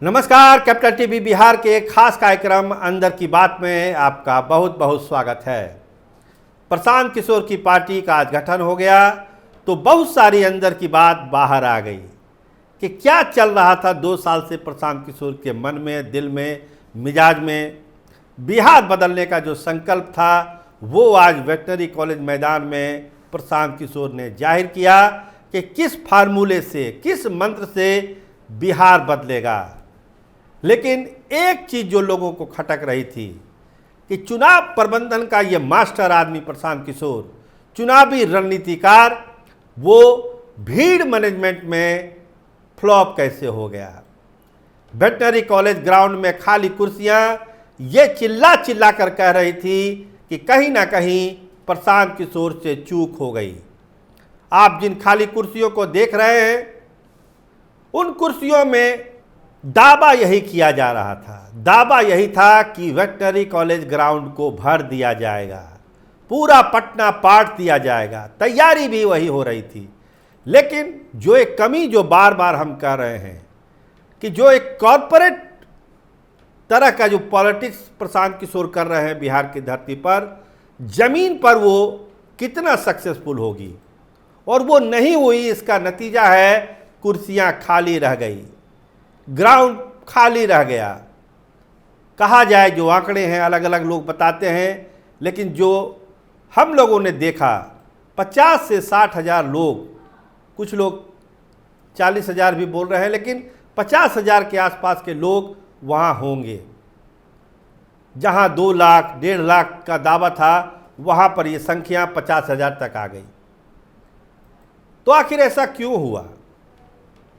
नमस्कार, capital TV Bihar के एक खास कार्यक्रम अंदर की बात में आपका बहुत बहुत स्वागत है। प्रशांत किशोर की पार्टी का आज गठन हो गया तो बहुत सारी अंदर की बात बाहर आ गई कि क्या चल रहा था 2 साल से प्रशांत किशोर के मन में, दिल में, मिजाज में। बिहार बदलने का जो संकल्प था वो आज वेटनरी कॉलेज मैदान में प्रशांत किशोर ने जाहिर किया कि किस फार्मूले से, किस मंत्र से बिहार बदलेगा। लेकिन एक चीज़ जो लोगों को खटक रही थी कि चुनाव प्रबंधन का ये मास्टर आदमी प्रशांत किशोर, चुनावी रणनीतिकार, वो भीड़ मैनेजमेंट में फ्लॉप कैसे हो गया। वेटनरी कॉलेज ग्राउंड में खाली कुर्सियां ये चिल्ला चिल्ला कर कह रही थी कि कहीं ना कहीं प्रशांत किशोर से चूक हो गई। आप जिन खाली कुर्सियों को देख रहे हैं उन कुर्सियों में दावा यही किया जा रहा था, दावा यही था कि वेटनरी कॉलेज ग्राउंड को भर दिया जाएगा, पूरा पटना पाट दिया जाएगा। तैयारी भी वही हो रही थी। लेकिन जो एक कमी जो बार बार हम कह रहे हैं कि जो एक कॉरपोरेट तरह का जो पॉलिटिक्स प्रशांत किशोर कर रहे हैं बिहार की धरती पर, जमीन पर वो कितना सक्सेसफुल होगी, और वो नहीं हुई। इसका नतीजा है कुर्सियां खाली रह गई, ग्राउंड खाली रह गया। कहा जाए जो आंकड़े हैं अलग अलग लोग बताते हैं, लेकिन जो हम लोगों ने देखा 50 से 60 हज़ार लोग, कुछ लोग 40 हज़ार भी बोल रहे हैं, लेकिन 50 हज़ार के आसपास के लोग वहाँ होंगे। जहाँ 2 लाख 1.5 लाख का दावा था वहाँ पर ये संख्या 50 हज़ार तक आ गई। तो आखिर ऐसा क्यों हुआ?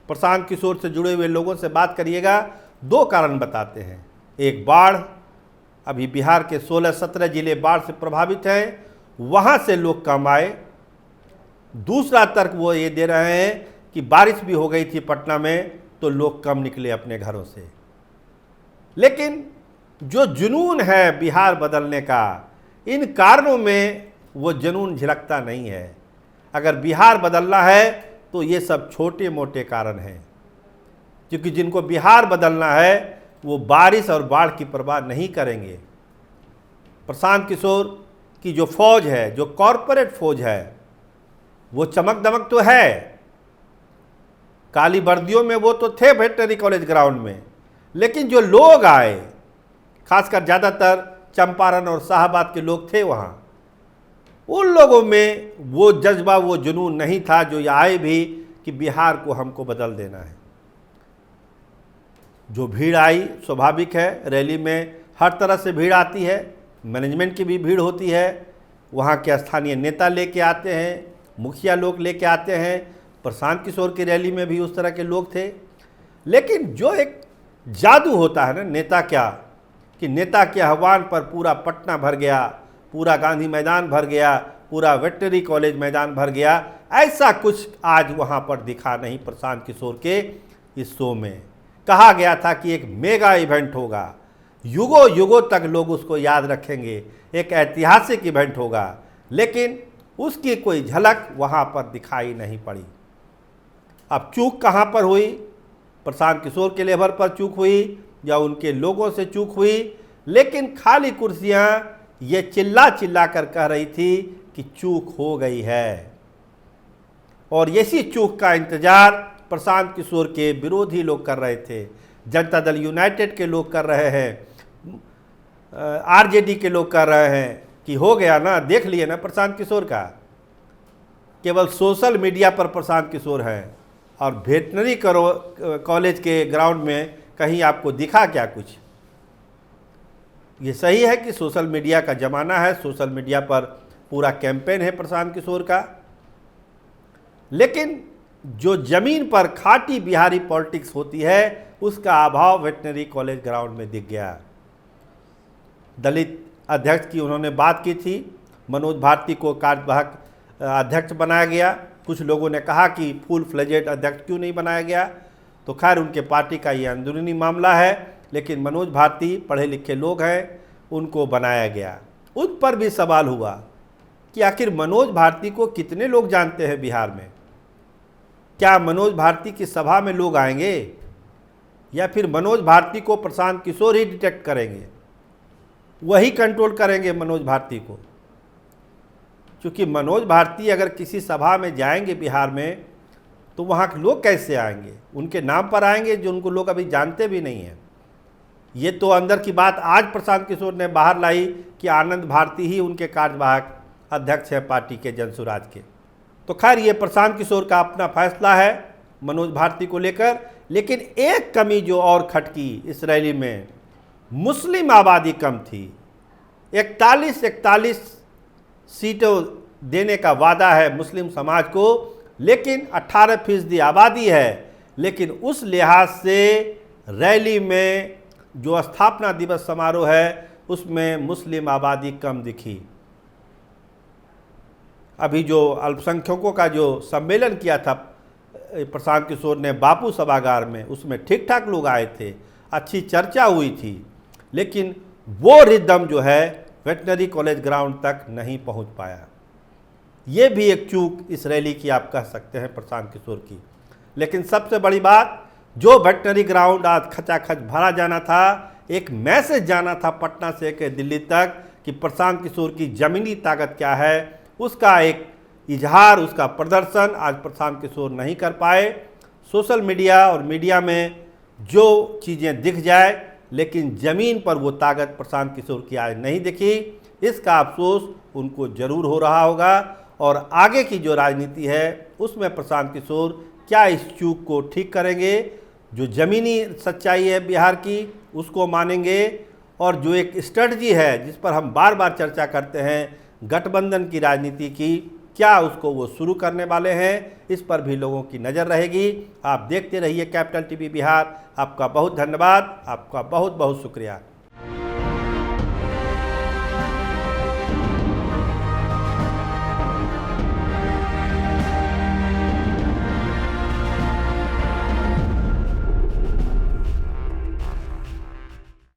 प्रशांत किशोर से जुड़े हुए लोगों से बात करिएगा, 2 कारण बताते हैं। एक, बाढ़, अभी बिहार के 16-17 जिले बाढ़ से प्रभावित हैं, वहाँ से लोग कम आए। दूसरा तर्क वो ये दे रहे हैं कि बारिश भी हो गई थी पटना में तो लोग कम निकले अपने घरों से। लेकिन जो जुनून है बिहार बदलने का, इन कारणों में वो जुनून झलकता नहीं है। अगर बिहार बदलना है तो ये सब छोटे मोटे कारण हैं, क्योंकि जिनको बिहार बदलना है वो बारिश और बाढ़ की परवाह नहीं करेंगे। प्रशांत किशोर की जो फौज है, जो कॉरपोरेट फौज है, वो चमक दमक तो है। काली वर्दियों में वो तो थे वेटनरी कॉलेज ग्राउंड में, लेकिन जो लोग आए, खासकर ज़्यादातर चंपारण और शाहबाद के लोग थे वहाँ, उन लोगों में वो जज्बा, वो जुनून नहीं था जो ये आए भी कि बिहार को हमको बदल देना है। जो भीड़ आई स्वाभाविक है, रैली में हर तरह से भीड़ आती है, मैनेजमेंट की भी भीड़ होती है, वहाँ के स्थानीय नेता लेके आते हैं, मुखिया लोग लेके आते हैं। प्रशांत किशोर की रैली में भी उस तरह के लोग थे। लेकिन जो एक जादू होता है ना नेता क्या, कि नेता के आह्वान पर पूरा पटना भर गया, पूरा गांधी मैदान भर गया, पूरा वेटनरी कॉलेज मैदान भर गया, ऐसा कुछ आज वहाँ पर दिखा नहीं प्रशांत किशोर के इस शो में। कहा गया था कि एक मेगा इवेंट होगा, युगों युगों तक लोग उसको याद रखेंगे, एक ऐतिहासिक इवेंट होगा, लेकिन उसकी कोई झलक वहाँ पर दिखाई नहीं पड़ी। अब चूक कहाँ पर हुई? प्रशांत किशोर के लेवल पर चूक हुई या उनके लोगों से चूक हुई? लेकिन खाली कुर्सियाँ ये चिल्ला चिल्ला कर कह रही थी कि चूक हो गई है, और इसी चूक का इंतजार प्रशांत किशोर के विरोधी लोग कर रहे थे। जनता दल यूनाइटेड के लोग कर रहे हैं, आरजेडी के लोग कर रहे हैं कि हो गया ना, देख लिए ना प्रशांत किशोर का। केवल सोशल मीडिया पर प्रशांत किशोर हैं, और वेटनरी कॉलेज के ग्राउंड में कहीं आपको दिखा क्या कुछ? ये सही है कि सोशल मीडिया का ज़माना है, सोशल मीडिया पर पूरा कैंपेन है प्रशांत किशोर का, लेकिन जो ज़मीन पर खाटी बिहारी पॉलिटिक्स होती है उसका अभाव वेटनरी कॉलेज ग्राउंड में दिख गया। दलित अध्यक्ष की उन्होंने बात की थी, मनोज भारती को कार्यवाहक अध्यक्ष बनाया गया। कुछ लोगों ने कहा कि फुल फ्लेजेड अध्यक्ष क्यों नहीं बनाया गया, तो खैर उनके पार्टी का ये अंदरूनी मामला है, लेकिन मनोज भारती पढ़े लिखे लोग हैं, उनको बनाया गया। उन पर भी सवाल हुआ कि आखिर मनोज भारती को कितने लोग जानते हैं बिहार में? क्या मनोज भारती की सभा में लोग आएंगे? या फिर मनोज भारती को प्रशांत किशोर ही डिटेक्ट करेंगे, वही कंट्रोल करेंगे मनोज भारती को। क्योंकि मनोज भारती अगर किसी सभा में जाएंगे बिहार में तो वहाँ के लोग कैसे आएंगे, उनके नाम पर आएंगे जो उनको लोग अभी जानते भी नहीं हैं। ये तो अंदर की बात आज प्रशांत किशोर ने बाहर लाई कि आनंद भारती ही उनके कार्यवाहक अध्यक्ष हैं पार्टी के जनसुराज के। तो खैर ये प्रशांत किशोर का अपना फैसला है मनोज भारती को लेकर। लेकिन एक कमी जो और खटकी इस रैली में, मुस्लिम आबादी कम थी। 41 सीटों देने का वादा है मुस्लिम समाज को, लेकिन 18% आबादी है। लेकिन उस लिहाज से रैली में जो स्थापना दिवस समारोह है उसमें मुस्लिम आबादी कम दिखी। अभी जो अल्पसंख्यकों का जो सम्मेलन किया था प्रशांत किशोर ने बापू सभागार में, उसमें ठीक ठाक लोग आए थे, अच्छी चर्चा हुई थी। लेकिन वो रिदम जो है वेटनरी कॉलेज ग्राउंड तक नहीं पहुंच पाया। ये भी एक चूक इस रैली की आप कह सकते हैं प्रशांत किशोर की। लेकिन सबसे बड़ी बात, जो वेटनरी ग्राउंड आज खचाखच भरा जाना था, एक मैसेज जाना था पटना से लेकर दिल्ली तक कि प्रशांत किशोर की ज़मीनी ताकत क्या है, उसका एक इजहार, उसका प्रदर्शन आज प्रशांत किशोर नहीं कर पाए। सोशल मीडिया और मीडिया में जो चीज़ें दिख जाए, लेकिन ज़मीन पर वो ताकत प्रशांत किशोर की आज नहीं दिखी। इसका अफसोस उनको ज़रूर हो रहा होगा। और आगे की जो राजनीति है उसमें प्रशांत किशोर क्या इस चूक को ठीक करेंगे, जो ज़मीनी सच्चाई है बिहार की उसको मानेंगे, और जो एक स्ट्रेटजी है जिस पर हम बार बार चर्चा करते हैं गठबंधन की राजनीति की, क्या उसको वो शुरू करने वाले हैं, इस पर भी लोगों की नज़र रहेगी। आप देखते रहिए कैपिटल टीवी बिहार। आपका बहुत धन्यवाद, आपका बहुत बहुत शुक्रिया।